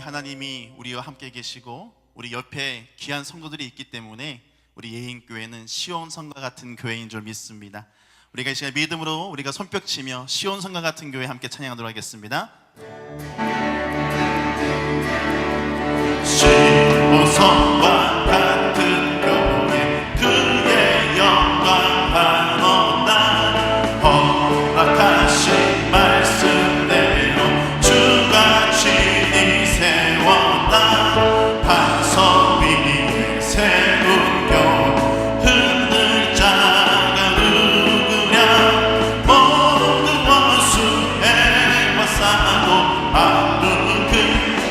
하나님이 우리와 함께 계시고 우리 옆에 귀한 성도들이 있기 때문에 우리 예인교회는 시온성과 같은 교회인 줄 믿습니다. 우리가 이 시간 믿음으로 우리가 손뼉치며 시온성과 같은 교회 함께 찬양하도록 하겠습니다. 시온성과 같은 교회 그의 영광 한없나 허락하신 말씀대로 주가 친히 세웠다. 반석 위에 세운 교회 흔들 자가 누구냐. 모든 원수에와 싸고 아무튼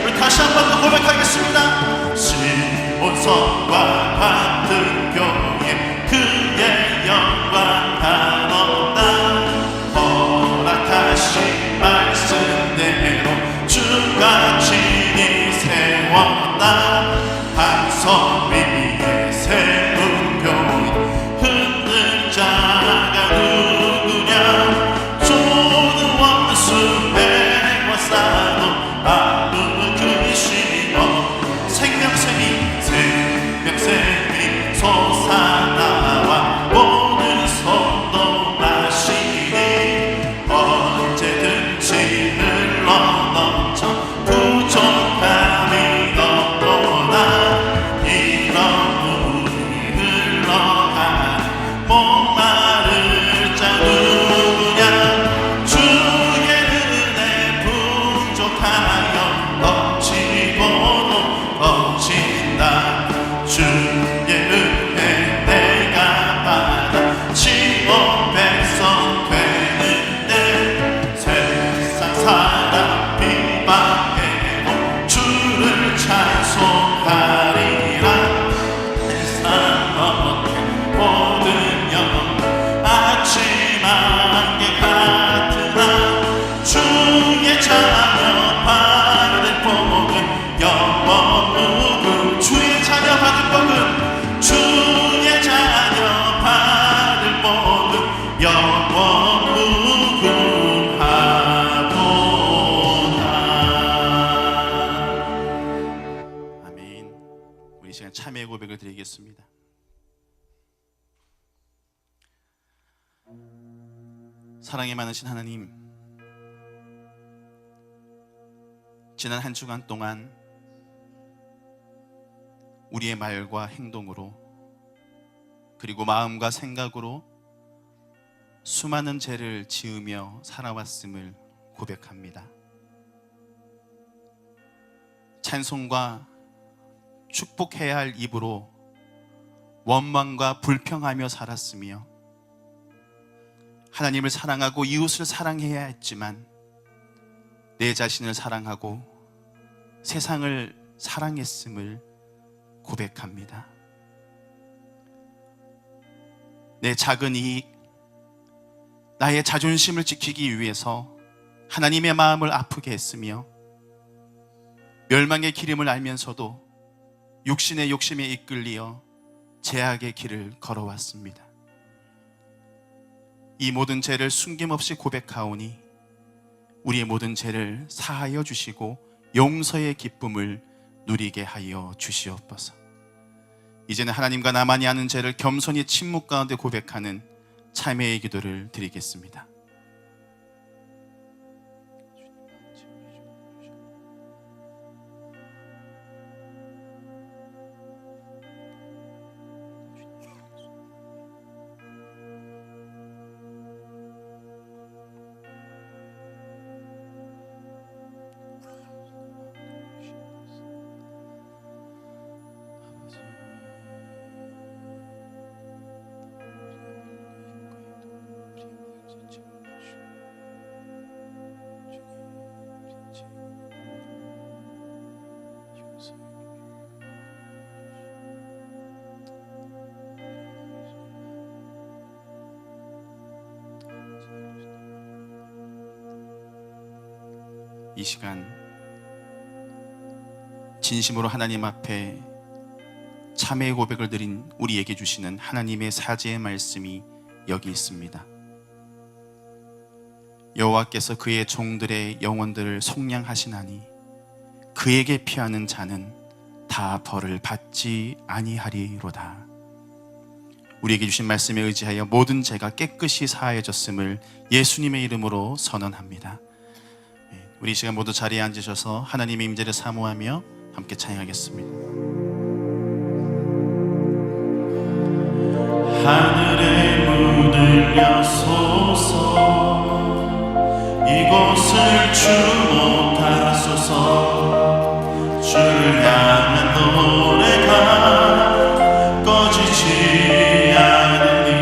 우리 다시 한 번 더 고백하겠습니다. 시온성과 같은 교회 그의 영광 한없다. 허락하신 말씀대로 주가 친히 세웠다. 반석 위에 세운 교회 흔들 자가 누구냐. 모든 원수에와 싸도 아무 근심 없 생명샘이 솟아나와 모든 손도 마시니 언제든지 흘러넘쳐 부족함이 없도다. 이런 물이 흘러가는 목마를 자 누구냐. 주의 은혜 풍족하여 넘치고도 넘친다. 주의 은혜 내가 받아 지옥 백성 되는데 세상 사람 비방해도 주를 찬송하리라. 세상 어떤 모든 영 아침 안개 같으나 주의 자녀 받을 복은 영원 무궁. 주의 자녀 받을 복은 주의 자녀 받을 복은 영원 무궁하도다. 아멘. 우리 이 시간 참회의 고백을 드리겠습니다. 사랑이 많으신 하나님, 지난 한 주간 동안 우리의 말과 행동으로 그리고 마음과 생각으로 수많은 죄를 지으며 살아왔음을 고백합니다. 찬송과 축복해야 할 입으로 원망과 불평하며 살았으며 하나님을 사랑하고 이웃을 사랑해야 했지만 내 자신을 사랑하고 세상을 사랑했음을 고백합니다. 내 작은 이익, 나의 자존심을 지키기 위해서 하나님의 마음을 아프게 했으며 멸망의 기름을 알면서도 육신의 욕심에 이끌리어 죄악의 길을 걸어왔습니다. 이 모든 죄를 숨김없이 고백하오니 우리의 모든 죄를 사하여 주시고 용서의 기쁨을 누리게 하여 주시옵소서. 이제는 하나님과 나만이 아는 죄를 겸손히 침묵 가운데 고백하는 참회의 기도를 드리겠습니다. 이 시간 진심으로 하나님 앞에 참회의 고백을 드린 우리에게 주시는 하나님의 사죄의 말씀이 여기 있습니다. 여호와께서 그의 종들의 영혼들을 속량하시나니 그에게 피하는 자는 다 벌을 받지 아니하리로다. 우리에게 주신 말씀에 의지하여 모든 죄가 깨끗이 사하여졌음을 예수님의 이름으로 선언합니다. 우리 이 시간 모두 자리에 앉으셔서 하나님의 임재를 사모하며 함께 찬양하겠습니다. 하늘의 문을 여소서, 이곳을 주목하소서. 주를 향한 노래가 꺼지지 않으니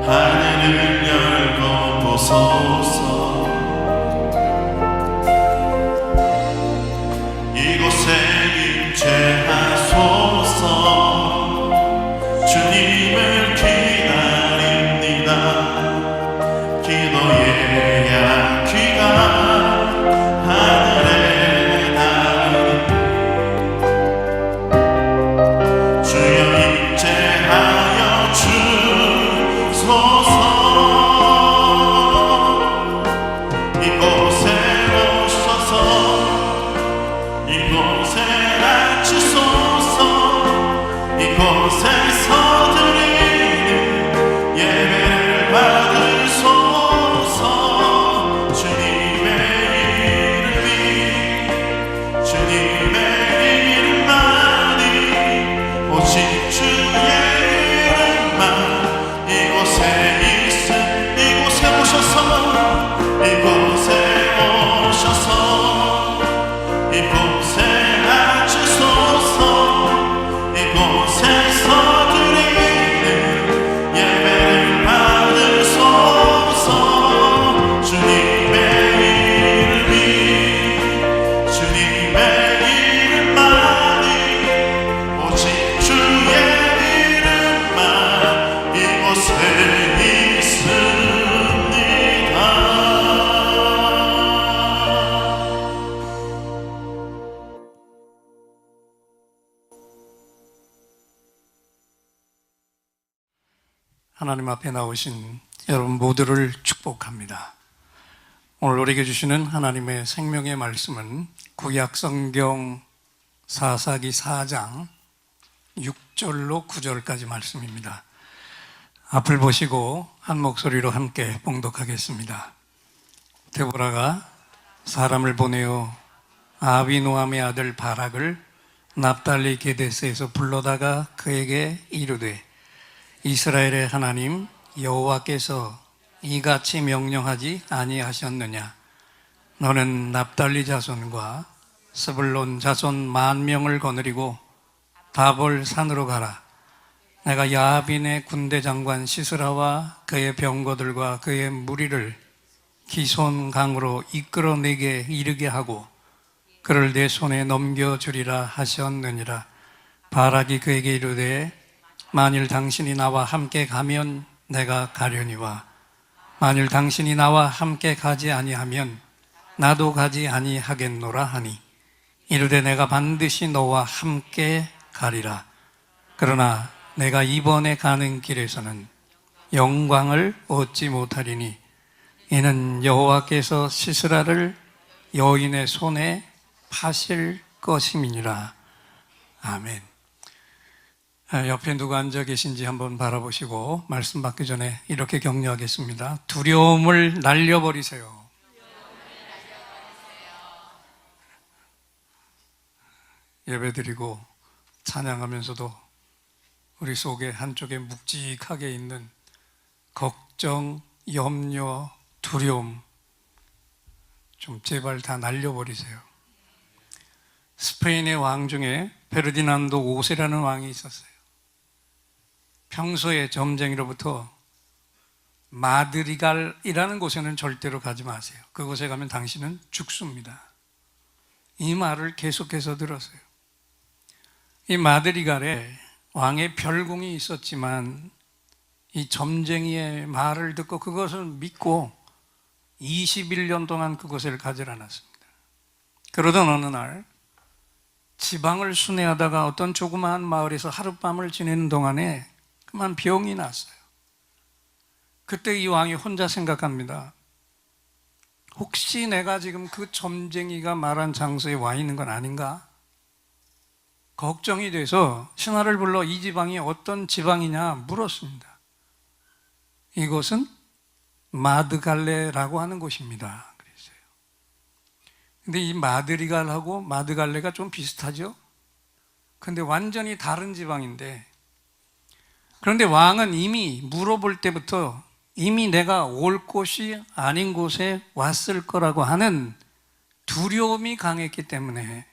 하늘을 열고 보소서. 이곳에 임재하소서. 주님을 기다립니다. 기도의 향기가 하늘에 닿으니 주여 임재하여 주소서. 이곳에 오셔서 이곳에 앉으소서. 이곳에서 드리는 예배를 받으소서. 주님의 이름만이 오직 주의 이름만 이곳에 있음. 이곳에 오셔서 이곳에 오셔서 이곳에 앉으소서. 이곳에서 드리는 예배를 받으소서. 주님의 이름만이 오직 주의 이름만 이곳에 있습니다. 하나님 앞에 나오신 여러분 모두를 축복합니다. 오늘 우리에게 주시는 하나님의 생명의 말씀은 구약 성경 사사기 4장 6절로 9절까지 말씀입니다. 앞을 보시고 한 목소리로 함께 봉독하겠습니다. 데보라가 사람을 보내어 아비노함의 아들 바락을 납달리 게데스에서 불러다가 그에게 이르되 이스라엘의 하나님 여호와께서 이같이 명령하지 아니하셨느냐? 너는 납달리 자손과 스불론 자손 10,000명을 거느리고 다볼 산으로 가라. 내가 야빈의 군대 장관 시스라와 그의 병거들과 그의 무리를 기손 강으로 이끌어내게 이르게 하고 그를 내 손에 넘겨주리라 하셨느니라. 바락이 그에게 이르되 만일 당신이 나와 함께 가면 내가 가려니와 만일 당신이 나와 함께 가지 아니하면 나도 가지 아니하겠노라 하니 이르되 내가 반드시 너와 함께 가리라. 그러나 내가 이번에 가는 길에서는 영광을 얻지 못하리니 이는 여호와께서 시스라를 여인의 손에 파실 것임이니라. 아멘. 옆에 누가 앉아 계신지 한번 바라보시고 말씀 받기 전에 이렇게 격려하겠습니다. 두려움을 날려버리세요. 예배드리고 찬양하면서도 우리 속에 한쪽에 묵직하게 있는 걱정, 염려, 두려움 좀 제발 다 날려버리세요. 스페인의 왕 중에 페르디난도 5세라는 왕이 있었어요. 평소에 점쟁이로부터 마드리갈이라는 곳에는 절대로 가지 마세요. 그곳에 가면 당신은 죽습니다. 이 말을 계속해서 들었어요. 이 마드리갈에 왕의 별궁이 있었지만 이 점쟁이의 말을 듣고 그것을 믿고 21년 동안 그곳을 가지 않았습니다. 그러던 어느 날 지방을 순회하다가 어떤 조그마한 마을에서 하룻밤을 지내는 동안에 그만 병이 났어요. 그때 이 왕이 혼자 생각합니다. 혹시 내가 지금 그 점쟁이가 말한 장소에 와 있는 건 아닌가? 걱정이 돼서 신하를 불러 이 지방이 어떤 지방이냐 물었습니다. 이곳은 마드갈레라고 하는 곳입니다. 그랬어요. 근데 이 마드리갈하고 마드갈레가 좀 비슷하죠? 근데 완전히 다른 지방인데, 그런데 왕은 이미 물어볼 때부터 이미 내가 올 곳이 아닌 곳에 왔을 거라고 하는 두려움이 강했기 때문에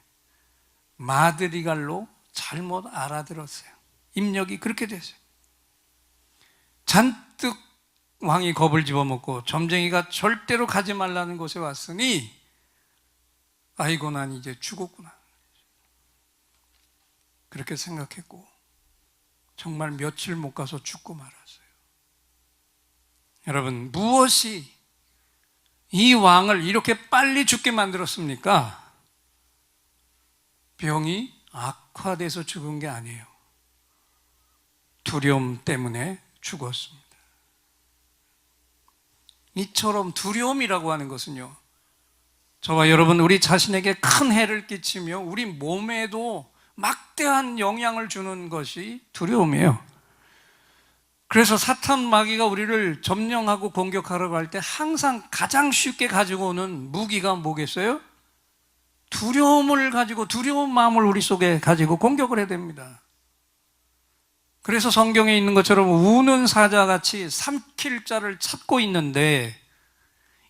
마드리갈로 잘못 알아들었어요. 입력이 그렇게 됐어요. 잔뜩 왕이 겁을 집어먹고 점쟁이가 절대로 가지 말라는 곳에 왔으니 아이고 난 이제 죽었구나 그렇게 생각했고 정말 며칠 못 가서 죽고 말았어요. 여러분, 무엇이 이 왕을 이렇게 빨리 죽게 만들었습니까? 병이 악화돼서 죽은 게 아니에요. 두려움 때문에 죽었습니다. 이처럼 두려움이라고 하는 것은요, 저와 여러분 우리 자신에게 큰 해를 끼치며 우리 몸에도 막대한 영향을 주는 것이 두려움이에요. 그래서 사탄 마귀가 우리를 점령하고 공격하려고 할 때 항상 가장 쉽게 가지고 오는 무기가 뭐겠어요? 두려움을 가지고, 두려운 마음을 우리 속에 가지고 공격을 해야 됩니다. 그래서 성경에 있는 것처럼 우는 사자같이 삼킬 자를 찾고 있는데,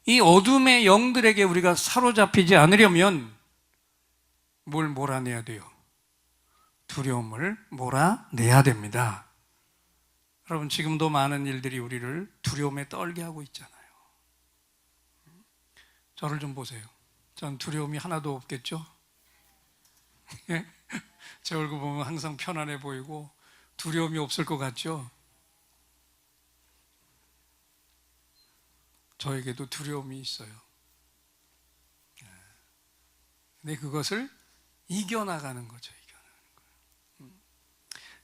이 어둠의 영들에게 우리가 사로잡히지 않으려면 뭘 몰아내야 돼요? 두려움을 몰아내야 됩니다. 여러분, 지금도 많은 일들이 우리를 두려움에 떨게 하고 있잖아요. 저를 좀 보세요. 전 두려움이 하나도 없겠죠? 제 얼굴 보면 항상 편안해 보이고 두려움이 없을 것 같죠? 저에게도 두려움이 있어요. 근데 그것을 이겨나가는 거죠.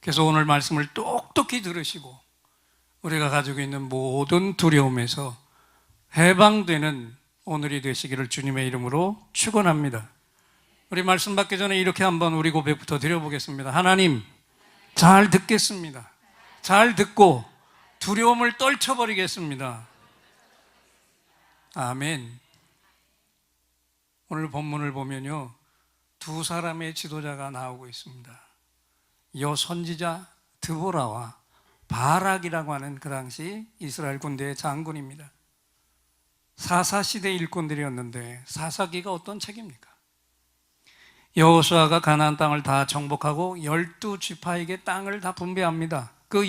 그래서 오늘 말씀을 똑똑히 들으시고 우리가 가지고 있는 모든 두려움에서 해방되는 오늘이 되시기를 주님의 이름으로 축원합니다. 우리 말씀 받기 전에 이렇게 한번 우리 고백부터 드려보겠습니다. 하나님, 잘 듣겠습니다. 잘 듣고 두려움을 떨쳐버리겠습니다. 아멘. 오늘 본문을 보면요, 두 사람의 지도자가 나오고 있습니다. 여선지자 드보라와 바락이라고 하는 그 당시 이스라엘 군대의 장군입니다. 사사시대 일꾼들이었는데 사사기가 어떤 책입니까? 여호수아가 가나안 땅을 다 정복하고 12지파에게 땅을 다 분배합니다. 그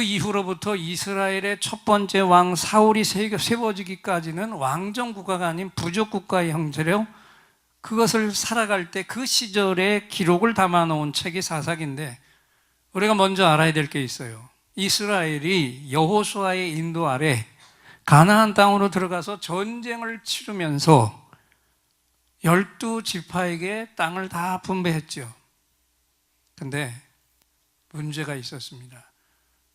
이후로부터 이스라엘의 첫 번째 왕 사울이 세워지기까지는 왕정국가가 아닌 부족국가의 형태로 그것을 살아갈 때 그 시절의 기록을 담아놓은 책이 사사기인데, 우리가 먼저 알아야 될 게 있어요. 이스라엘이 여호수아의 인도 아래 가나안 땅으로 들어가서 전쟁을 치르면서 12지파에게 땅을 다 분배했죠. 근데 문제가 있었습니다.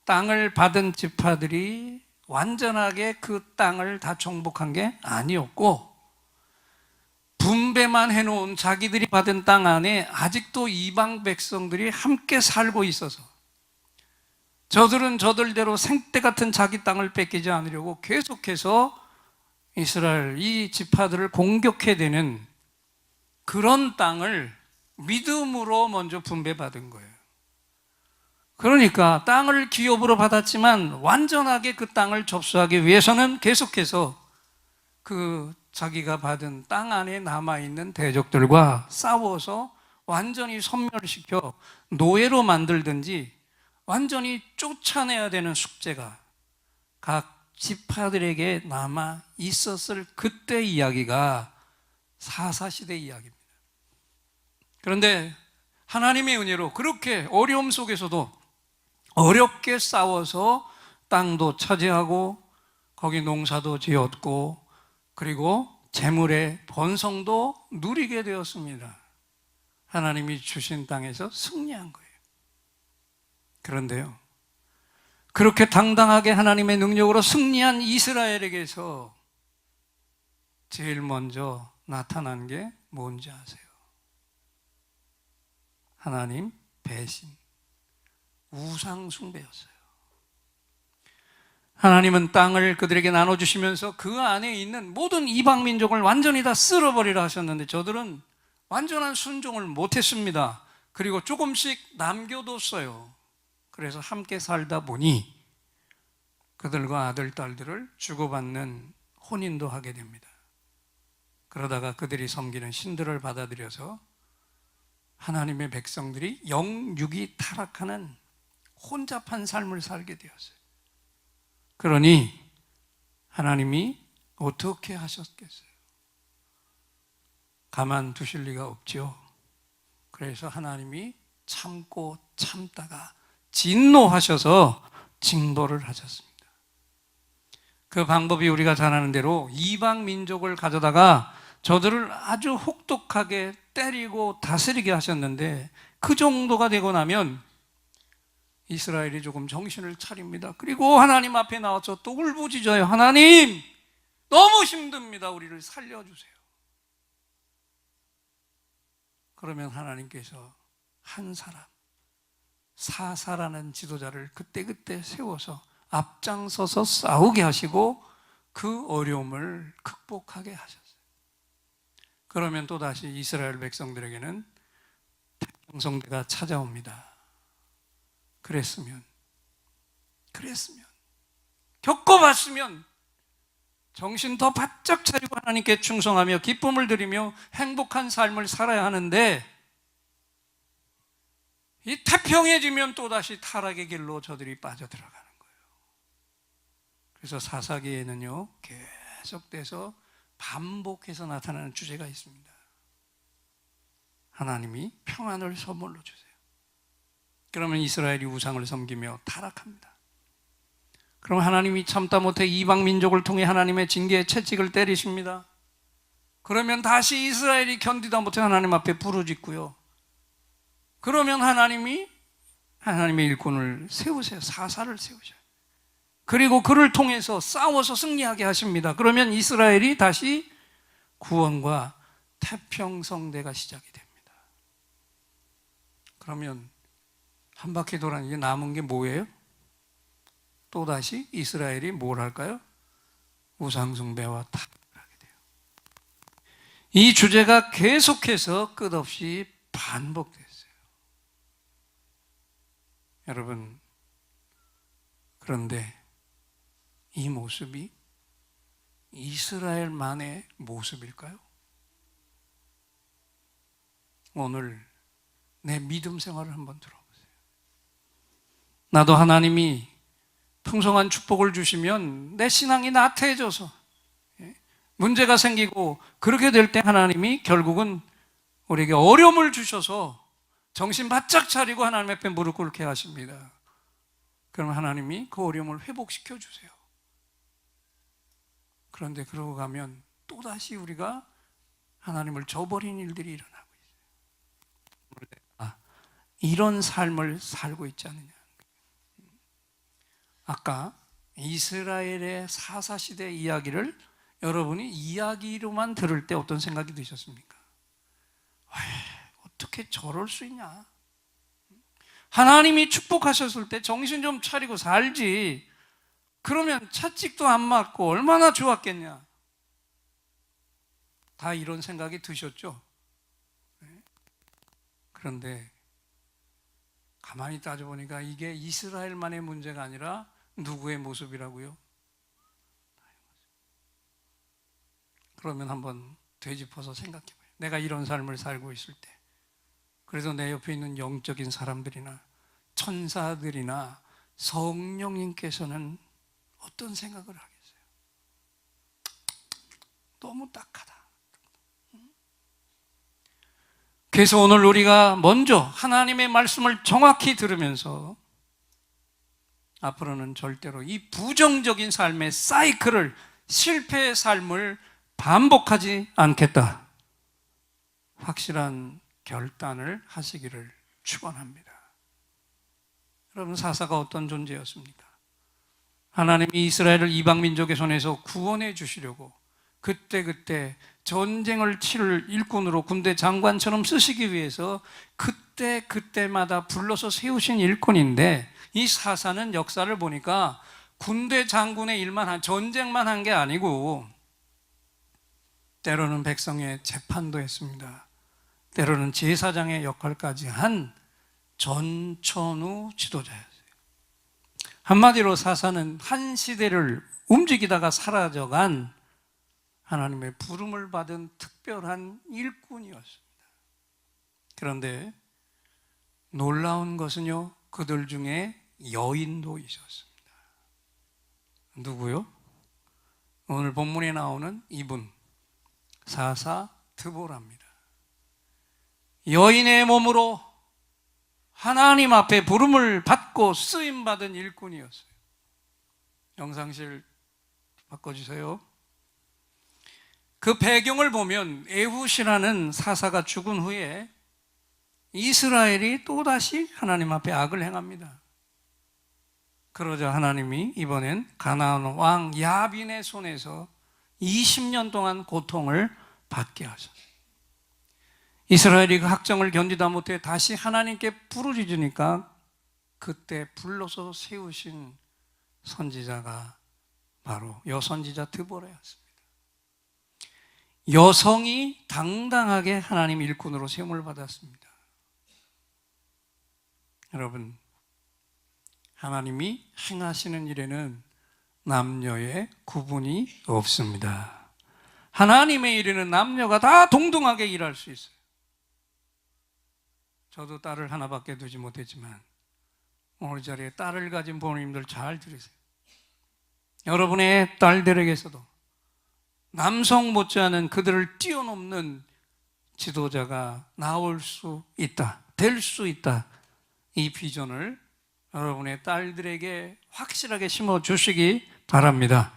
땅을 받은 지파들이 완전하게 그 땅을 다 정복한 게 아니었고, 분배만 해놓은 자기들이 받은 땅 안에 아직도 이방 백성들이 함께 살고 있어서 저들은 저들대로 생떼 같은 자기 땅을 뺏기지 않으려고 계속해서 이스라엘 이 지파들을 공격해대는 그런 땅을 믿음으로 먼저 분배받은 거예요. 그러니까 땅을 기업으로 받았지만 완전하게 그 땅을 접수하기 위해서는 계속해서 그 자기가 받은 땅 안에 남아있는 대적들과 싸워서 완전히 소멸시켜 노예로 만들든지 완전히 쫓아내야 되는 숙제가 각 지파들에게 남아 있었을 그때 이야기가 사사시대 이야기입니다. 그런데 하나님의 은혜로 그렇게 어려움 속에서도 어렵게 싸워서 땅도 차지하고 거기 농사도 지었고 그리고 재물의 번성도 누리게 되었습니다. 하나님이 주신 땅에서 승리한 거예요. 그런데요, 그렇게 당당하게 하나님의 능력으로 승리한 이스라엘에게서 제일 먼저 나타난 게 뭔지 아세요? 하나님 배신, 우상 숭배였어요. 하나님은 땅을 그들에게 나눠주시면서 그 안에 있는 모든 이방 민족을 완전히 다 쓸어버리라 하셨는데 저들은 완전한 순종을 못했습니다. 그리고 조금씩 남겨뒀어요. 그래서 함께 살다 보니 그들과 아들, 딸들을 주고받는 혼인도 하게 됩니다. 그러다가 그들이 섬기는 신들을 받아들여서 하나님의 백성들이 영육이 타락하는 혼잡한 삶을 살게 되었어요. 그러니 하나님이 어떻게 하셨겠어요? 가만두실 리가 없죠. 그래서 하나님이 참고 참다가 진노하셔서 징벌을 하셨습니다. 그 방법이 우리가 잘 아는 대로 이방 민족을 가져다가 저들을 아주 혹독하게 때리고 다스리게 하셨는데 그 정도가 되고 나면 이스라엘이 조금 정신을 차립니다. 그리고 하나님 앞에 나와서 또 울부짖어요. 하나님, 너무 힘듭니다. 우리를 살려주세요. 그러면 하나님께서 한 사람, 사사라는 지도자를 그때그때 세워서 앞장서서 싸우게 하시고 그 어려움을 극복하게 하셨어요. 그러면 또다시 이스라엘 백성들에게는 태평성대가 찾아옵니다. 그랬으면 겪어봤으면 정신 더 바짝 차리고 하나님께 충성하며 기쁨을 드리며 행복한 삶을 살아야 하는데 이 태평해지면 또다시 타락의 길로 저들이 빠져들어가는 거예요. 그래서 사사기에는요 계속돼서 반복해서 나타나는 주제가 있습니다. 하나님이 평안을 선물로 주세요. 그러면 이스라엘이 우상을 섬기며 타락합니다. 그럼 하나님이 참다 못해 이방 민족을 통해 하나님의 징계의 채찍을 때리십니다. 그러면 다시 이스라엘이 견디다 못해 하나님 앞에 부르짖고요. 그러면 하나님의 일꾼을 세우세요. 사사를 세우셔요. 그리고 그를 통해서 싸워서 승리하게 하십니다. 그러면 이스라엘이 다시 구원과 태평성대가 시작이 됩니다. 그러면 한 바퀴 돌았는데 남은 게 뭐예요? 또다시 이스라엘이 뭘 할까요? 우상숭배와 타락하게 돼요. 이 주제가 계속해서 끝없이 반복됐어요. 여러분, 그런데 이 모습이 이스라엘만의 모습일까요? 오늘 내 믿음 생활을 한번 들어보세요. 나도 하나님이 풍성한 축복을 주시면 내 신앙이 나태해져서 문제가 생기고 그렇게 될 때 하나님이 결국은 우리에게 어려움을 주셔서 정신 바짝 차리고 하나님 앞에 무릎 꿇게 하십니다. 그럼 하나님이 그 어려움을 회복시켜 주세요. 그런데 그러고 가면 또다시 우리가 하나님을 저버린 일들이 일어나고 있어요. 이런 삶을 살고 있지 않느냐. 아까 이스라엘의 사사시대 이야기를 여러분이 이야기로만 들을 때 어떤 생각이 드셨습니까? 어떻게 저럴 수 있냐? 하나님이 축복하셨을 때 정신 좀 차리고 살지. 그러면 채찍도 안 맞고 얼마나 좋았겠냐? 다 이런 생각이 드셨죠? 그런데 가만히 따져보니까 이게 이스라엘만의 문제가 아니라 누구의 모습이라고요? 그러면 한번 되짚어서 생각해봐요. 내가 이런 삶을 살고 있을 때 그래도 내 옆에 있는 영적인 사람들이나 천사들이나 성령님께서는 어떤 생각을 하겠어요? 너무 딱하다. 그래서 오늘 우리가 먼저 하나님의 말씀을 정확히 들으면서 앞으로는 절대로 이 부정적인 삶의 사이클을, 실패의 삶을 반복하지 않겠다. 확실한 결단을 하시기를 축원합니다. 여러분, 사사가 어떤 존재였습니까? 하나님이 이스라엘을 이방 민족의 손에서 구원해 주시려고 그때 전쟁을 치를 일꾼으로 군대 장관처럼 쓰시기 위해서 그때마다 불러서 세우신 일꾼인데, 이 사사는 역사를 보니까 군대 장군의 일만 전쟁만 한 게 아니고 때로는 백성의 재판도 했습니다. 때로는 제사장의 역할까지 한 전천후 지도자였어요. 한마디로 사사는 한 시대를 움직이다가 사라져간 하나님의 부름을 받은 특별한 일꾼이었습니다. 그런데 놀라운 것은요, 그들 중에 여인도 있었습니다. 누구요? 오늘 본문에 나오는 이분, 사사 드보라입니다. 여인의 몸으로 하나님 앞에 부름을 받고 쓰임받은 일꾼이었어요. 영상실 바꿔주세요. 그 배경을 보면 에훗이라는 사사가 죽은 후에 이스라엘이 또다시 하나님 앞에 악을 행합니다. 그러자 하나님이 이번엔 가나안 왕 야빈의 손에서 20년 동안 고통을 받게 하셨어요. 이스라엘이 그 학정을 견디다 못해 다시 하나님께 부르짖으니까 그때 불러서 세우신 선지자가 바로 여선지자 드보라였습니다. 여성이 당당하게 하나님 일꾼으로 세움을 받았습니다. 여러분, 하나님이 행하시는 일에는 남녀의 구분이 없습니다. 하나님의 일에는 남녀가 다 동등하게 일할 수 있어요. 저도 딸을 하나밖에 두지 못했지만 오늘 자리에 딸을 가진 부모님들 잘 들으세요. 여러분의 딸들에게서도 남성 못지않은 그들을 뛰어넘는 지도자가 나올 수 있다, 될 수 있다. 이 비전을 여러분의 딸들에게 확실하게 심어주시기 바랍니다.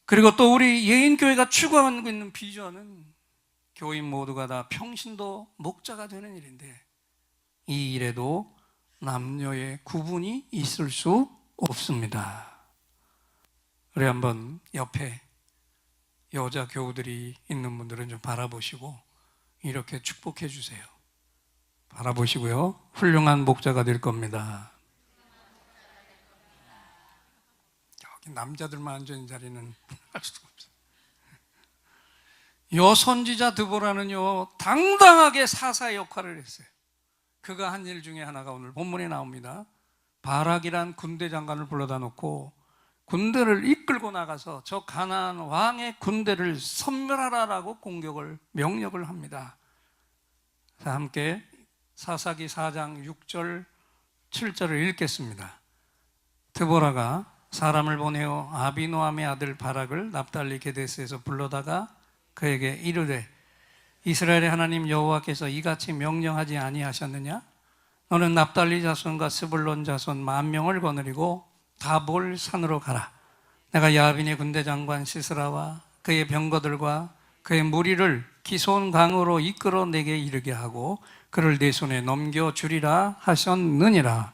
그리고 또 우리 예인교회가 추구하고 있는 비전은 교인 모두가 다 평신도 목자가 되는 일인데, 이 일에도 남녀의 구분이 있을 수 없습니다. 우리 한번 옆에 여자 교우들이 있는 분들은 좀 바라보시고 이렇게 축복해 주세요. 바라보시고요. 훌륭한 목자가 될 겁니다. 여기 남자들만 앉은 자리는 할 수가 없어요. 여선지자 드보라는요, 당당하게 사사의 역할을 했어요. 그가 한 일 중에 하나가 오늘 본문에 나옵니다. 바락이란 군대 장관을 불러다 놓고 군대를 이끌고 나가서 저 가나안 왕의 군대를 섬멸하라라고 명령을 합니다. 자, 함께 사사기 4장 6절 7절을 읽겠습니다. 드보라가 사람을 보내어 아비노함의 아들 바락을 납달리 게데스에서 불러다가 그에게 이르되, 이스라엘의 하나님 여호와께서 이같이 명령하지 아니하셨느냐? 너는 납달리 자손과 스불론 자손 10,000명을 거느리고 다볼 산으로 가라. 내가 야빈의 군대 장관 시스라와 그의 병거들과 그의 무리를 기손 강으로 이끌어 내게 이르게 하고 그를 내 손에 넘겨주리라 하셨느니라.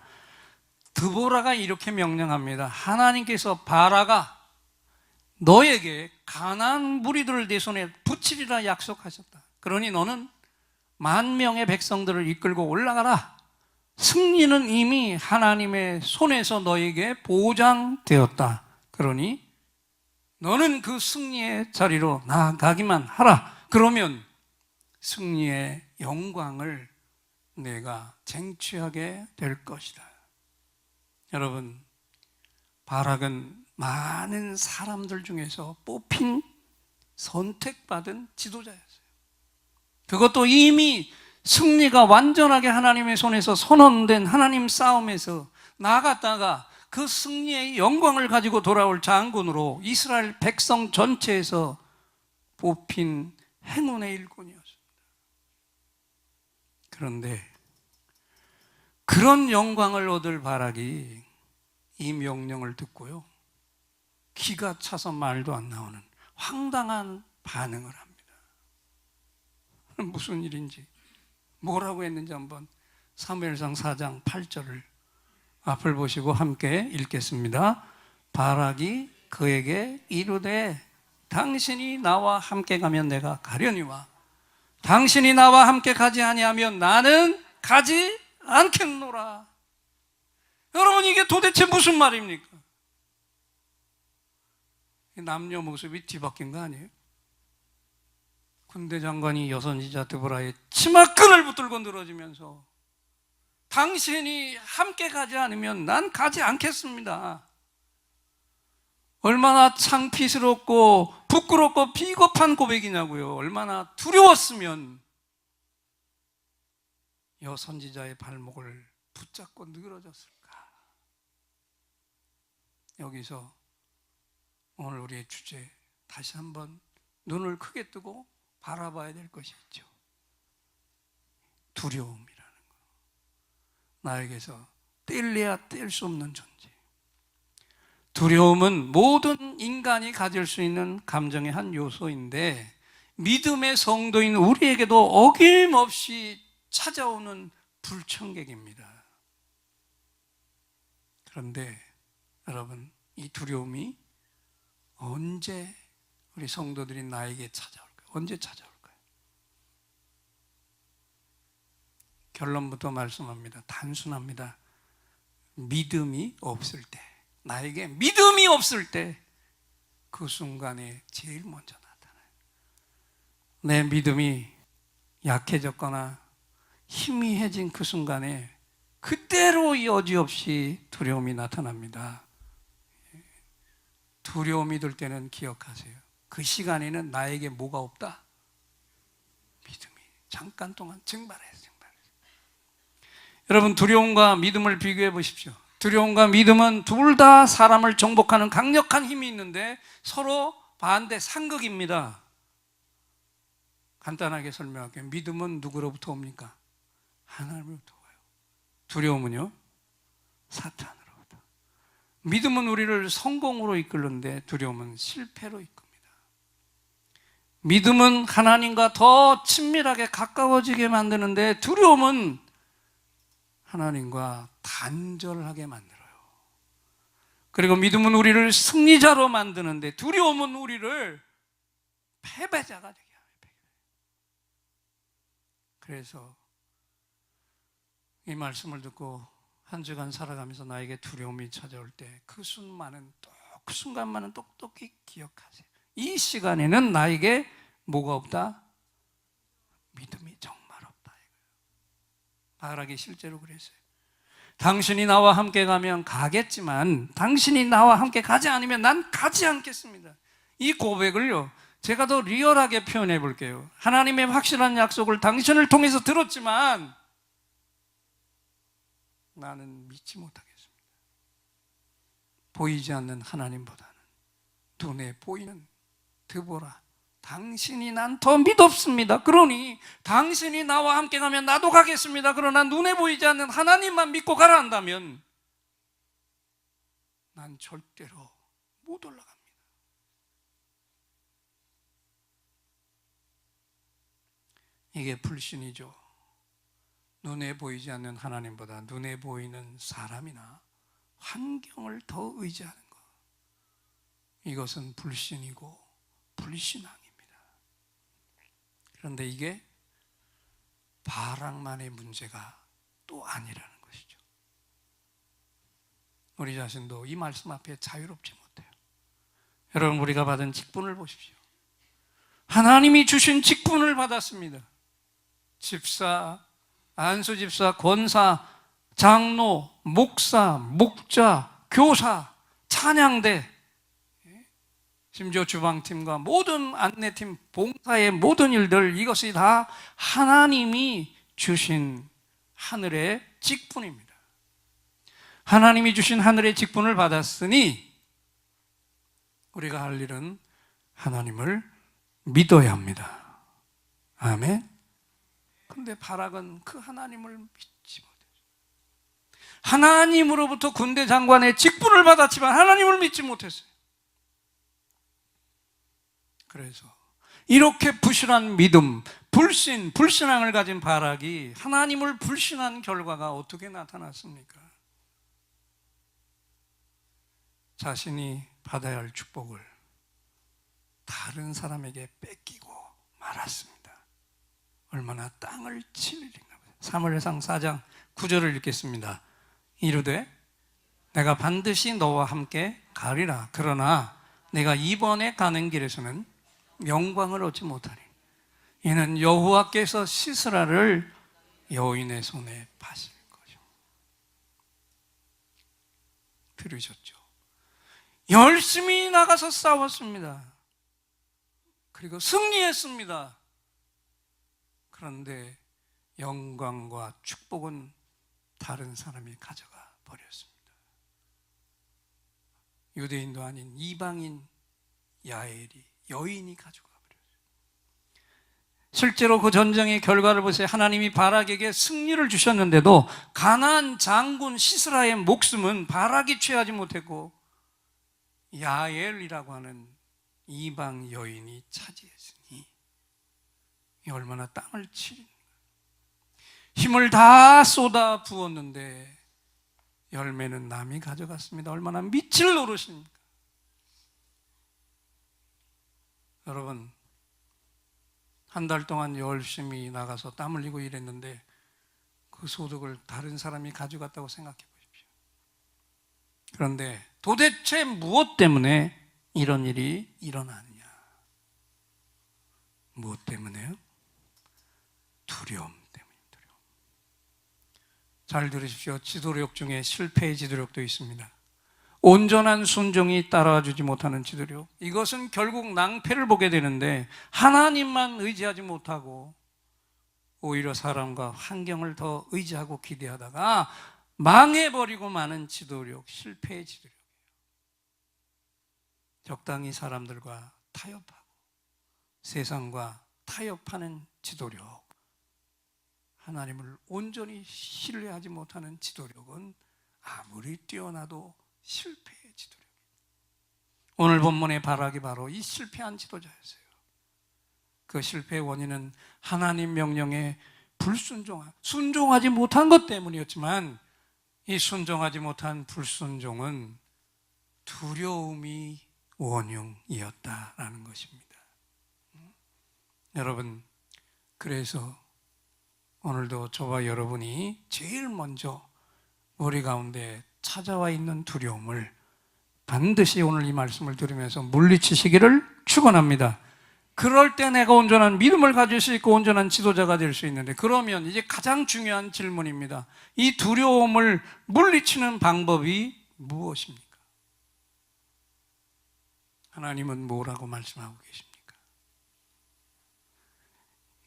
드보라가 이렇게 명령합니다. 하나님께서 바라가 너에게 가나안 무리들을 내 손에 붙이리라 약속하셨다. 그러니 너는 10,000명의 백성들을 이끌고 올라가라. 승리는 이미 하나님의 손에서 너에게 보장되었다. 그러니 너는 그 승리의 자리로 나아가기만 하라. 그러면 승리의 영광을 내가 쟁취하게 될 것이다. 여러분, 바락은 많은 사람들 중에서 뽑힌 선택받은 지도자였어요. 그것도 이미 승리가 완전하게 하나님의 손에서 선언된 하나님 싸움에서 나갔다가 그 승리의 영광을 가지고 돌아올 장군으로 이스라엘 백성 전체에서 뽑힌 행운의 일꾼이었습니다. 그런데 그런 영광을 얻을 바락이 이 명령을 듣고요, 기가 차서 말도 안 나오는 황당한 반응을 합니다. 무슨 일인지, 뭐라고 했는지 한번 사무엘상 4장 8절을 앞을 보시고 함께 읽겠습니다. 바락이 그에게 이르되, 당신이 나와 함께 가면 내가 가려니와 당신이 나와 함께 가지 아니하면 나는 가지 않겠노라. 여러분, 이게 도대체 무슨 말입니까? 남녀 모습이 뒤바뀐 거 아니에요? 군대 장관이 여선지자 드보라의 치마끈을 붙들고 늘어지면서 당신이 함께 가지 않으면 난 가지 않겠습니다. 얼마나 창피스럽고 부끄럽고 비겁한 고백이냐고요. 얼마나 두려웠으면 여선지자의 발목을 붙잡고 늘어졌을까. 여기서 오늘 우리의 주제, 다시 한번 눈을 크게 뜨고 바라봐야 될 것이 있죠. 두려움이라는 거. 나에게서 뗄래야 뗄 수 없는 존재. 두려움은 모든 인간이 가질 수 있는 감정의 한 요소인데 믿음의 성도인 우리에게도 어김없이 찾아오는 불청객입니다. 그런데 여러분, 이 두려움이 언제 우리 성도들이 나에게 찾아올까요? 언제 찾아올까요? 결론부터 말씀합니다. 단순합니다. 믿음이 없을 때, 나에게 믿음이 없을 때 그 순간에 제일 먼저 나타나요. 내 믿음이 약해졌거나 희미해진 그 순간에 그때로 여지없이 두려움이 나타납니다. 두려움이 들 때는 기억하세요. 그 시간에는 나에게 뭐가 없다? 믿음이 잠깐 동안 증발했어요. 여러분, 두려움과 믿음을 비교해 보십시오. 두려움과 믿음은 둘 다 사람을 정복하는 강력한 힘이 있는데 서로 반대 상극입니다. 간단하게 설명할게요. 믿음은 누구로부터 옵니까? 하나님으로부터 와요. 두려움은요? 사탄으로부터. 믿음은 우리를 성공으로 이끌는데 두려움은 실패로 이끕니다. 믿음은 하나님과 더 친밀하게 가까워지게 만드는데 두려움은 하나님과 단절하게 만들어요. 그리고 믿음은 우리를 승리자로 만드는데 두려움은 우리를 패배자가 되게 합니다. 그래서 이 말씀을 듣고 한 주간 살아가면서 나에게 두려움이 찾아올 때 그 순간만은 똑똑히 기억하세요. 이 시간에는 나에게 뭐가 없다? 믿음이 정말 없다. 바락이 실제로 그랬어요. 당신이 나와 함께 가면 가겠지만 당신이 나와 함께 가지 않으면 난 가지 않겠습니다. 이 고백을요, 제가 더 리얼하게 표현해 볼게요. 하나님의 확실한 약속을 당신을 통해서 들었지만 나는 믿지 못하겠습니다. 보이지 않는 하나님보다는 눈에 보이는 드보라, 당신이 난 더 믿었습니다. 그러니 당신이 나와 함께 가면 나도 가겠습니다. 그러나 눈에 보이지 않는 하나님만 믿고 가라 한다면 난 절대로 못 올라갑니다. 이게 불신이죠. 눈에 보이지 않는 하나님보다 눈에 보이는 사람이나 환경을 더 의지하는 것, 이것은 불신이고 불신앙입니다. 그런데 이게 바락만의 문제가 또 아니라는 것이죠. 우리 자신도 이 말씀 앞에 자유롭지 못해요. 여러분, 우리가 받은 직분을 보십시오. 하나님이 주신 직분을 받았습니다. 집사, 안수집사, 권사, 장로, 목사, 목자, 교사, 찬양대, 심지어 주방팀과 모든 안내팀, 봉사의 모든 일들, 이것이 다 하나님이 주신 하늘의 직분입니다. 하나님이 주신 하늘의 직분을 받았으니 우리가 할 일은 하나님을 믿어야 합니다. 아멘. 그런데 바락은 그 하나님을 믿지 못했어요. 하나님으로부터 군대 장관의 직분을 받았지만 하나님을 믿지 못했어요. 그래서 이렇게 부실한 믿음, 불신앙을 가진 바락이 하나님을 불신한 결과가 어떻게 나타났습니까? 자신이 받아야 할 축복을 다른 사람에게 뺏기고 말았습니다. 얼마나 땅을 치르리나. 사무엘상 4장 9절을 읽겠습니다. 이르되 내가 반드시 너와 함께 가리라. 그러나 내가 이번에 가는 길에서는 영광을 얻지 못하리. 이는 여호와께서 시스라를 여인의 손에 파실 것이요. 들으셨죠? 열심히 나가서 싸웠습니다. 그리고 승리했습니다. 그런데 영광과 축복은 다른 사람이 가져가 버렸습니다. 유대인도 아닌 이방인 야엘이, 여인이 가져가 버렸어요. 실제로 그 전쟁의 결과를 보세요. 하나님이 바락에게 승리를 주셨는데도 가나안 장군 시스라의 목숨은 바락이 취하지 못했고 야엘이라고 하는 이방 여인이 차지했으니 얼마나 땅을 치는, 힘을 다 쏟아 부었는데 열매는 남이 가져갔습니다. 얼마나 미칠 노릇입니까? 여러분, 한 달 동안 열심히 나가서 땀 흘리고 일했는데 그 소득을 다른 사람이 가져갔다고 생각해 보십시오. 그런데 도대체 무엇 때문에 이런 일이 일어나느냐? 무엇 때문에요? 두려움 때문입니다. 두려움. 잘 들으십시오. 지도력 중에 실패의 지도력도 있습니다. 온전한 순종이 따라주지 못하는 지도력. 이것은 결국 낭패를 보게 되는데 하나님만 의지하지 못하고 오히려 사람과 환경을 더 의지하고 기대하다가 망해버리고 마는 지도력, 실패의 지도력이에요. 적당히 사람들과 타협하고 세상과 타협하는 지도력, 하나님을 온전히 신뢰하지 못하는 지도력은 아무리 뛰어나도 실패의 지도력입니다. 오늘 본문의 바락이 바로 이 실패한 지도자였어요. 그 실패의 원인은 하나님 명령에 순종하지 못한 것 때문이었지만 이 순종하지 못한 불순종은 두려움이 원흉이었다라는 것입니다. 여러분, 그래서 오늘도 저와 여러분이 제일 먼저 우리 가운데 찾아와 있는 두려움을 반드시 오늘 이 말씀을 들으면서 물리치시기를 축원합니다. 그럴 때 내가 온전한 믿음을 가질 수 있고 온전한 지도자가 될 수 있는데, 그러면 이제 가장 중요한 질문입니다. 이 두려움을 물리치는 방법이 무엇입니까? 하나님은 뭐라고 말씀하고 계십니까?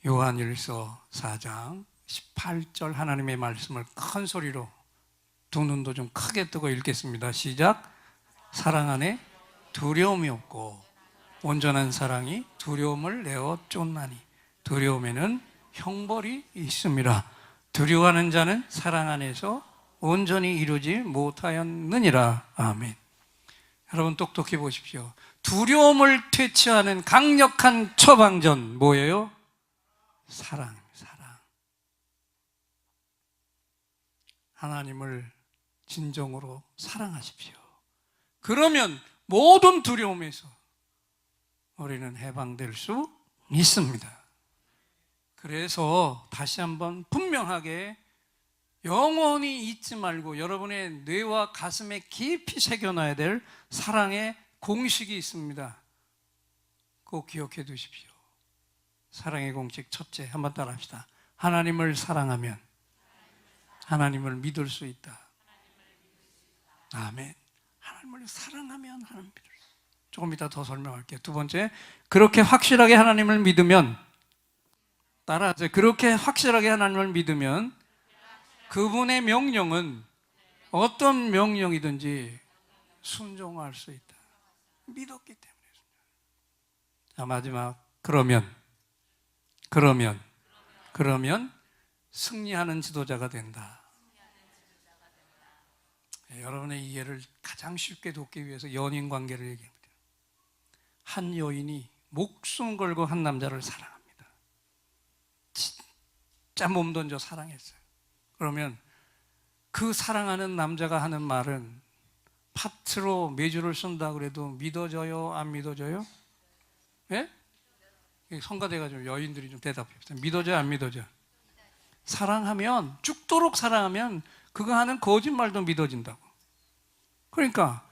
요한일서 4장 18절 하나님의 말씀을 큰 소리로 두 눈도 좀 크게 뜨고 읽겠습니다. 시작. 사랑 안에 두려움이 없고 온전한 사랑이 두려움을 내어 쫓나니 두려움에는 형벌이 있습니다. 두려워하는 자는 사랑 안에서 온전히 이루지 못하였느니라. 아멘. 여러분 똑똑히 보십시오. 두려움을 퇴치하는 강력한 처방전 뭐예요? 사랑. 하나님을 진정으로 사랑하십시오. 그러면 모든 두려움에서 우리는 해방될 수 있습니다. 그래서 다시 한번 분명하게 영원히 잊지 말고 여러분의 뇌와 가슴에 깊이 새겨놔야 될 사랑의 공식이 있습니다. 꼭 기억해 두십시오. 사랑의 공식 첫째, 한번 따라 합시다. 하나님을 사랑하면 하나님을 믿을 수 있다. 아멘. 하나님을 사랑하면 하나님을 믿을 수 있다. 조금 이따 더 설명할게요. 두 번째, 그렇게 확실하게 하나님을 믿으면, 따라하세요. 그렇게 확실하게 하나님을 믿으면 그분의 명령은 어떤 명령이든지 순종할 수 있다. 믿었기 때문에. 자, 마지막. 그러면 승리하는 지도자가 된다. 여러분의 이해를 가장 쉽게 돕기 위해서 연인 관계를 얘기합니다. 한 여인이 목숨 걸고 한 남자를 사랑합니다. 진짜 몸 던져 사랑했어요. 그러면 그 사랑하는 남자가 하는 말은 파트로 매주를 쓴다 그래도 믿어져요? 안 믿어져요? 예? 성가대가 좀 여인들이 좀 대답해요. 믿어져요, 안 믿어져? 사랑하면, 죽도록 사랑하면 그거 하는 거짓말도 믿어진다고. 그러니까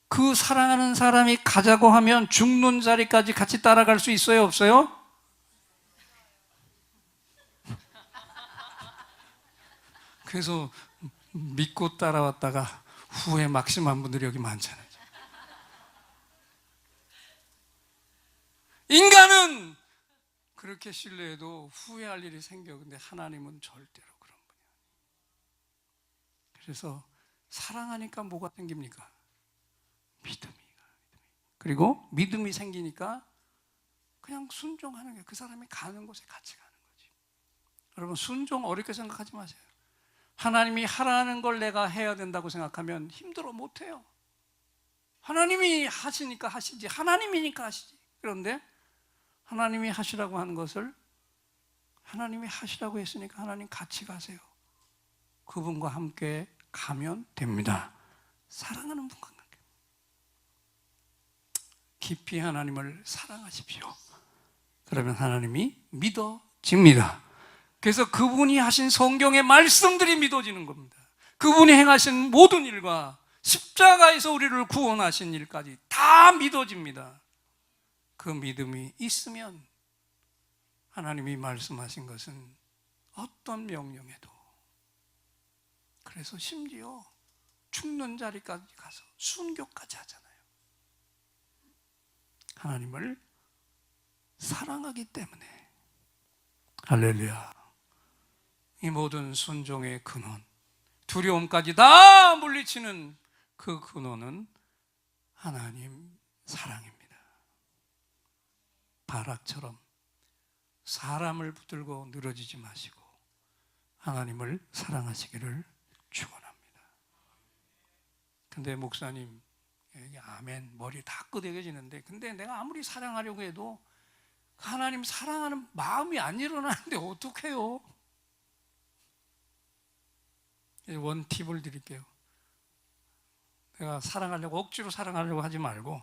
그 사랑하는 사람이 가자고 하면 죽는 자리까지 같이 따라갈 수 있어요, 없어요? 그래서 믿고 따라왔다가 후회 막심한 분들이 여기 많잖아요. 인간은 그렇게 신뢰해도 후회할 일이 생겨. 근데 하나님은 절대로 그런 분이 아니에요. 그래서 사랑하니까 뭐가 생깁니까? 믿음이. 그리고 믿음이 생기니까 그냥 순종하는 게, 그 사람이 가는 곳에 같이 가는 거지. 여러분, 순종 어렵게 생각하지 마세요. 하나님이 하라는 걸 내가 해야 된다고 생각하면 힘들어 못해요. 하나님이 하시니까 하시지, 하나님이니까 하시지. 그런데 하나님이 하시라고 하는 것을 하나님이 하시라고 했으니까 하나님 같이 가세요. 그분과 함께 가면 됩니다. 사랑하는 분과 함께. 깊이 하나님을 사랑하십시오. 그러면 하나님이 믿어집니다. 그래서 그분이 하신 성경의 말씀들이 믿어지는 겁니다. 그분이 행하신 모든 일과 십자가에서 우리를 구원하신 일까지 다 믿어집니다. 그 믿음이 있으면 하나님이 말씀하신 것은 어떤 명령에도, 그래서 심지어 죽는 자리까지 가서 순교까지 하잖아요. 하나님을 사랑하기 때문에. 할렐루야. 이 모든 순종의 근원, 두려움까지 다 물리치는 그 근원은 하나님 사랑입니다. 바락처럼 사람을 붙들고 늘어지지 마시고 하나님을 사랑하시기를 축원합니다. 근데 목사님, 이게 아멘, 머리 다 끄덕여지는데, 근데 내가 아무리 사랑하려고 해도 하나님 사랑하는 마음이 안 일어나는데 어떡해요? 원 팁을 드릴게요. 내가 사랑하려고, 억지로 사랑하려고 하지 말고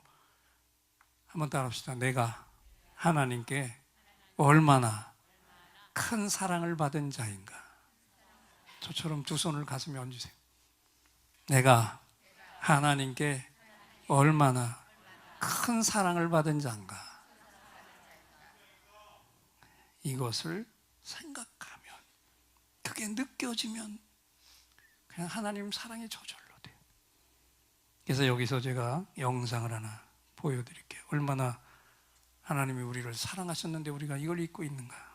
한번 따라합시다. 내가 하나님께 얼마나 큰 사랑을 받은 자인가. 저처럼 두 손을 가슴에 얹으세요. 내가 하나님께 얼마나 큰 사랑을 받은 자인가. 이것을 생각하면, 그게 느껴지면 그냥 하나님 사랑이 저절로 돼요. 그래서 여기서 제가 영상을 하나 보여드릴게요. 얼마나 하나님이 우리를 사랑하셨는데 우리가 이걸 잊고 있는가.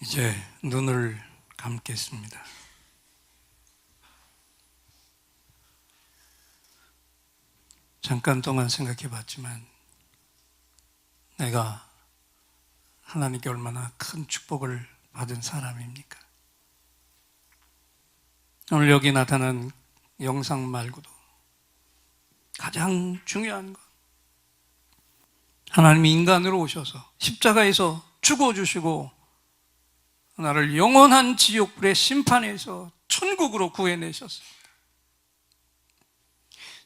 이제 눈을 감겠습니다. 잠깐 동안 생각해 봤지만 내가 하나님께 얼마나 큰 축복을 받은 사람입니까? 오늘 여기 나타난 영상 말고도 가장 중요한 것, 하나님이 인간으로 오셔서 십자가에서 죽어주시고 나를 영원한 지옥불의 심판에서 천국으로 구해내셨습니다.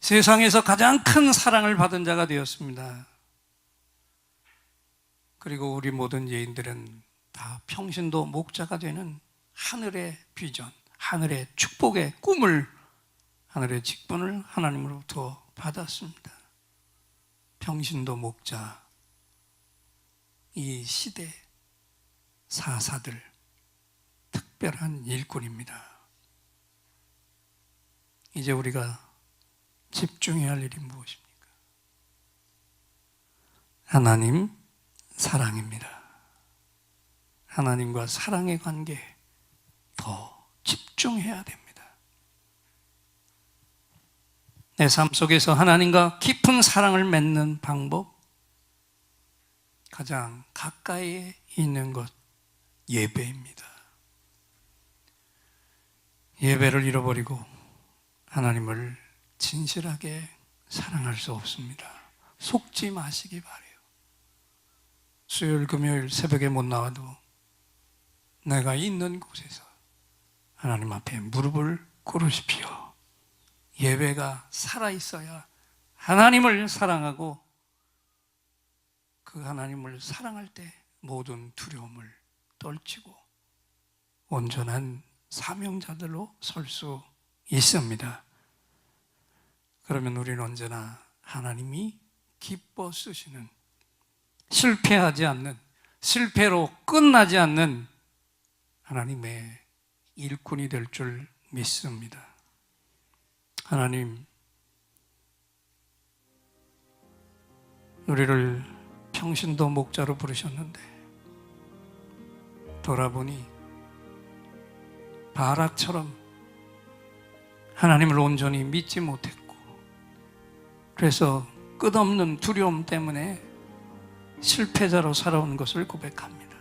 세상에서 가장 큰 사랑을 받은 자가 되었습니다. 그리고 우리 모든 예인들은 다 평신도 목자가 되는 하늘의 비전, 하늘의 축복의 꿈을, 하늘의 직분을 하나님으로부터 받았습니다. 평신도 목자, 이 시대 사사들, 특별한 일꾼입니다. 이제 우리가 집중해야 할 일이 무엇입니까? 하나님 사랑입니다. 하나님과 사랑의 관계에 더 집중해야 됩니다. 내 삶 속에서 하나님과 깊은 사랑을 맺는 방법, 가장 가까이에 있는 것, 예배입니다. 예배를 잃어버리고 하나님을 진실하게 사랑할 수 없습니다. 속지 마시기 바래요. 수요일, 금요일 새벽에 못 나와도 내가 있는 곳에서 하나님 앞에 무릎을 꿇으십시오. 예배가 살아있어야 하나님을 사랑하고 그 하나님을 사랑할 때 모든 두려움을 떨치고 온전한 사명자들로 설 수 있습니다. 그러면 우리는 언제나 하나님이 기뻐 쓰시는, 실패하지 않는, 실패로 끝나지 않는 하나님의 일꾼이 될 줄 믿습니다. 하나님, 우리를 평신도 목자로 부르셨는데 돌아보니 바락처럼 하나님을 온전히 믿지 못했고, 그래서 끝없는 두려움 때문에 실패자로 살아온 것을 고백합니다.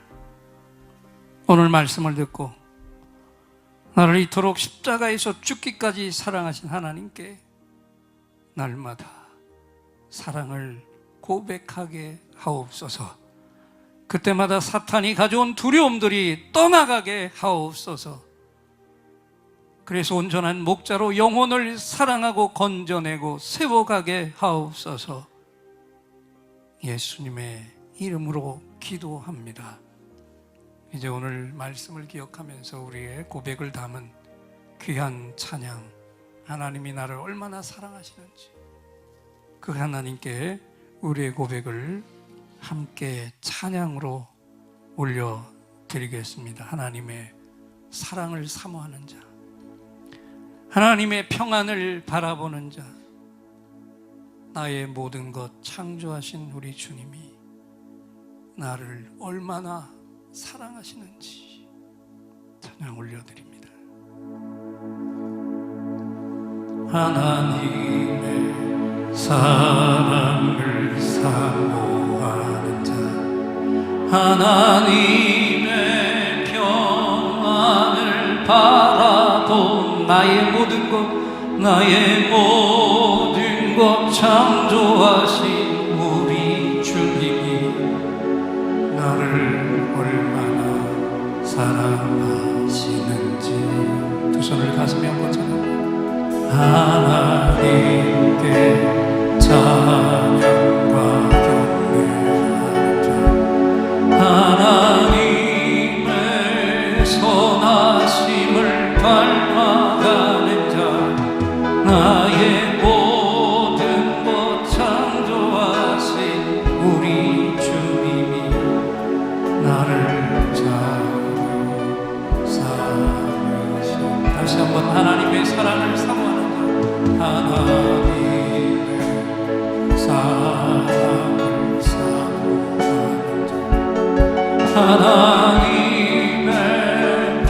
오늘 말씀을 듣고 나를 이토록 십자가에서 죽기까지 사랑하신 하나님께 날마다 사랑을 고백하게 하옵소서. 그때마다 사탄이 가져온 두려움들이 떠나가게 하옵소서. 그래서 온전한 목자로 영혼을 사랑하고 건져내고 세워가게 하옵소서. 예수님의 이름으로 기도합니다. 이제 오늘 말씀을 기억하면서 우리의 고백을 담은 귀한 찬양, 하나님이 나를 얼마나 사랑하시는지 그 하나님께 우리의 고백을 함께 찬양으로 올려드리겠습니다. 하나님의 사랑을 사모하는 자, 하나님의 평안을 바라보는 자, 나의 모든 것 창조하신 우리 주님이 나를 얼마나 사랑하시는지 찬양 올려드립니다. 하나님의 사랑을 사모하는 자, 하나님의 평안을 바라본 나의 모든 것, 나의 모든 것 창조하신 우리 주님이 나를 얼마나 사랑하시는지 두 손을 가슴에 한번 찬양합니다. 하나님께 찬양과 경배하는 자, 하나님의 선하심을 닮아가는 자, 나의 모든 것 창조하신 우리 주님이 나를 잘 사랑하신. 다시 한번 하나님의 사랑을 사모하는 자, 하나님의 사랑을 사모하는 자, 하나님의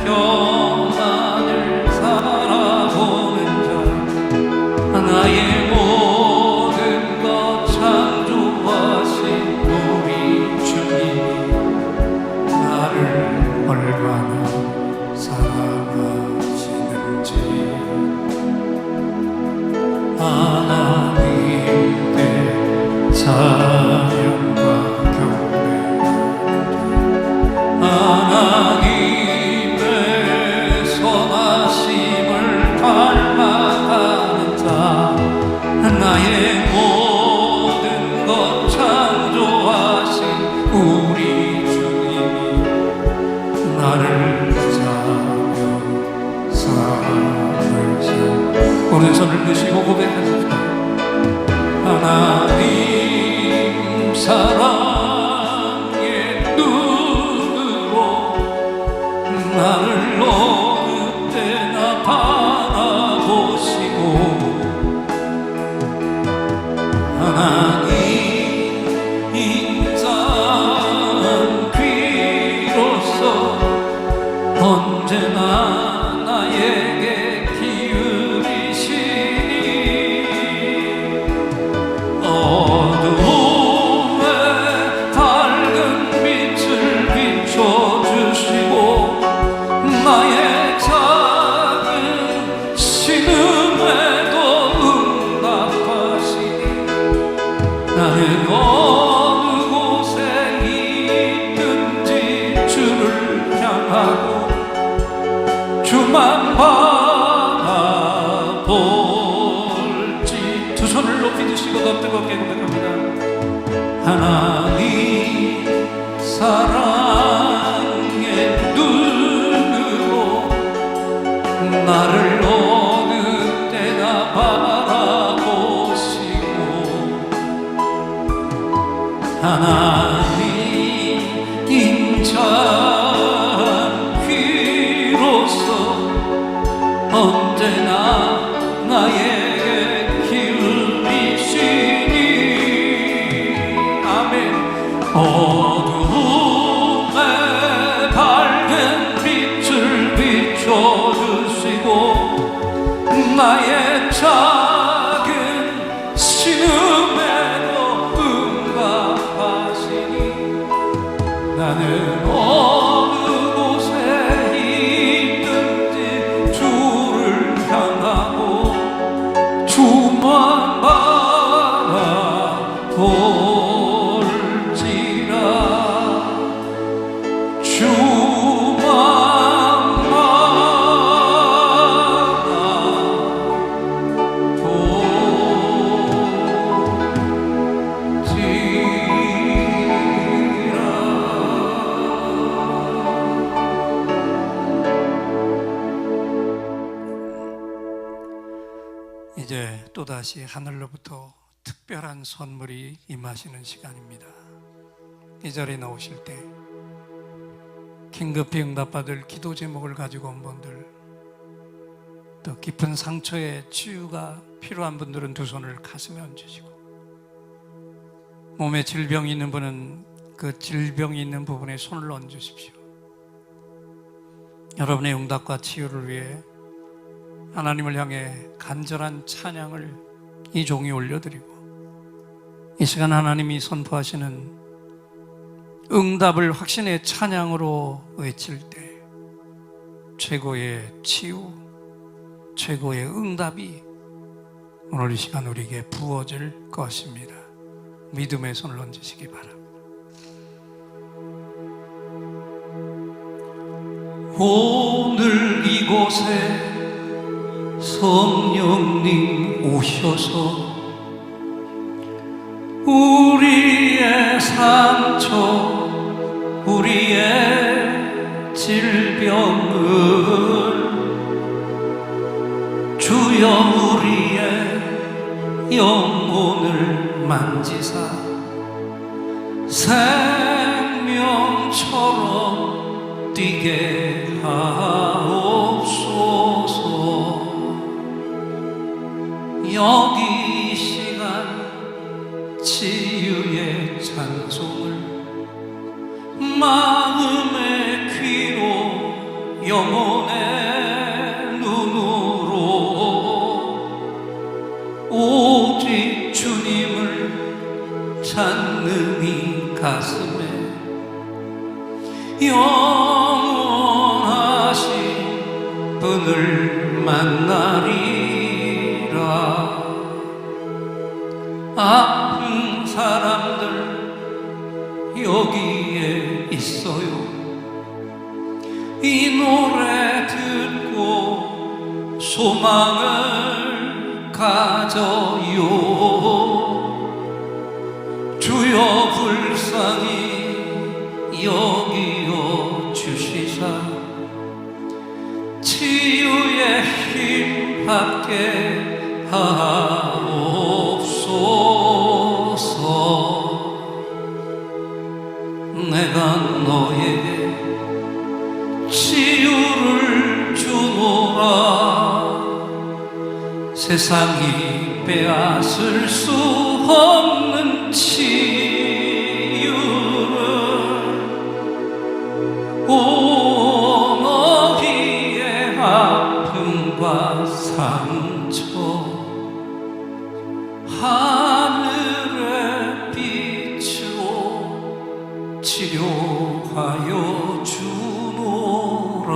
평안을 살아보는 자, 나의 모든 것 창조하신 우리 주님이 우리 주님이 나를 잡여 삼으셔. 오른손을 드시고 고백하십시오. 하나님 사랑의 눈으로 나를 어느 때나 바라보시고 하나님 인자한 귀로서 언제나 나에게 기울이시니 어두움에 밝은 빛을 비춰주시고 나의 작은 신음에도 응답하시니 나는 어느 곳에 있든지 주를 향하고 주만 바라볼지. 두 손을 높이 드시고 더 뜨겁게 고백합니다. 하나님 사랑의 눈으로 나를 어느 때나 바라보시고 하나님 인자한 귀로서 언제나 나에게 기울이시니 아멘. 어두움에 밝은 빛을 비춰주시고 나의 작은 신음에도 응답하시니 나는 어느 곳에 있든지 주를 향하고 주만 바라볼지라. 주만 이제 또다시 하늘로부터 특별한 선물이 임하시는 시간입니다. 이 자리에 나오실 때 긴급히 응답받을 기도 제목을 가지고 온 분들, 또 깊은 상처에 치유가 필요한 분들은 두 손을 가슴에 얹으시고, 몸에 질병이 있는 분은 그 질병이 있는 부분에 손을 얹으십시오. 여러분의 응답과 치유를 위해 하나님을 향해 간절한 찬양을 이 종이 올려드리고, 이 시간 하나님이 선포하시는 응답을 확신의 찬양으로 외칠 때 최고의 치유, 최고의 응답이 오늘 이 시간 우리에게 부어질 것입니다. 믿음의 손을 얹으시기 바랍니다. 오늘 이곳에 성령님 오셔서 우리의 상처, 우리의 질병을 주여 우리의 영혼을 만지사 생명처럼 뛰게 하옵소서. 여기 이 시간 치유의 찬송을 마음의 귀로 영혼의 눈으로 오직 주님을 찾는 이 가슴에 영원하신 분을 만나리라. 아픈 사람들 여기에 있어요. 이 노래 듣고 소망을 가져요. 주여 불쌍히 여기어 주시사 치유의 힘 받게 하옵소서. 내가 너에게 치유를 주노라. 세상이 빼앗을 수 없는 치유를 온 어디의 아픔과 상처 하늘의 빛으로 치료하여 주노라.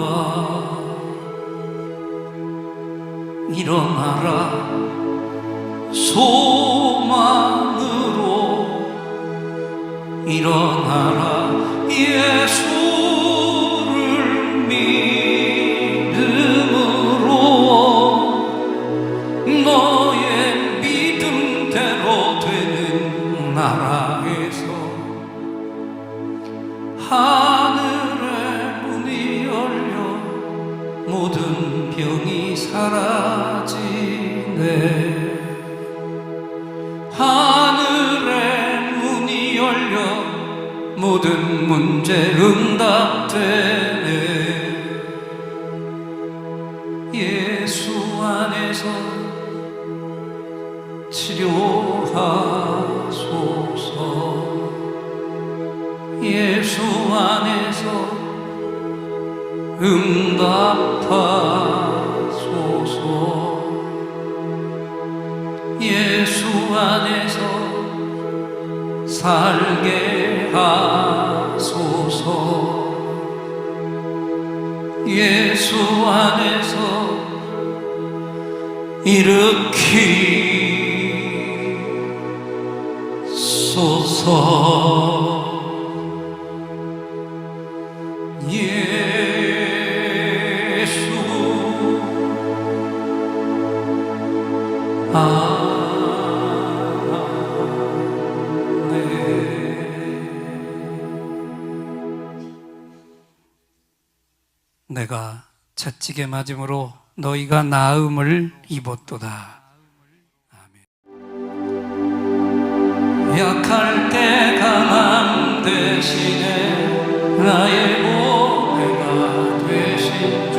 일어나라 소망으로 일어나라 예수를 믿음으로 너의 믿음대로 되는 나라에서 하늘의 문이 열려 모든 병이 사라지네. 하늘의 문이 열려 모든 문제 응답되네. 예수 안에서 치료하소서. 예수 안에서 응답하소서. 예수 안에서 살게 하소서. 예수 안에서 일으키소서. 내가 채찍에 맞음으로 너희가 나음을 입었도다. 아멘. 약할 때 강함 대신에 나의 보배가 되신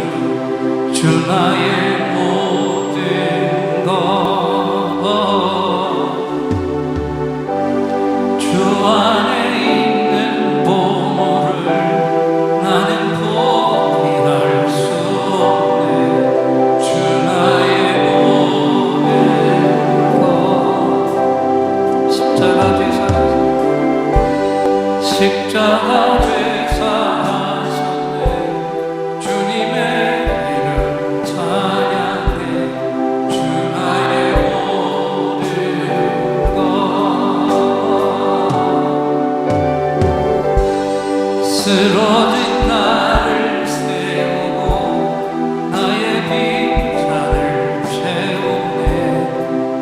주 나의 모든 것 주 안에 있는 보물을 나는 포기할 수 없네. 주 나의 모든 것 십자가 죄사하셨네. 십자가 죄사하셨네. 주님의 이름 찬양해. 주 나의 모든 것 쓰러진 나를 세우고 나의 빈잔을 채우네.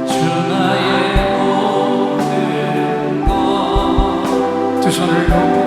주 나의 모든 것 두 손을 높이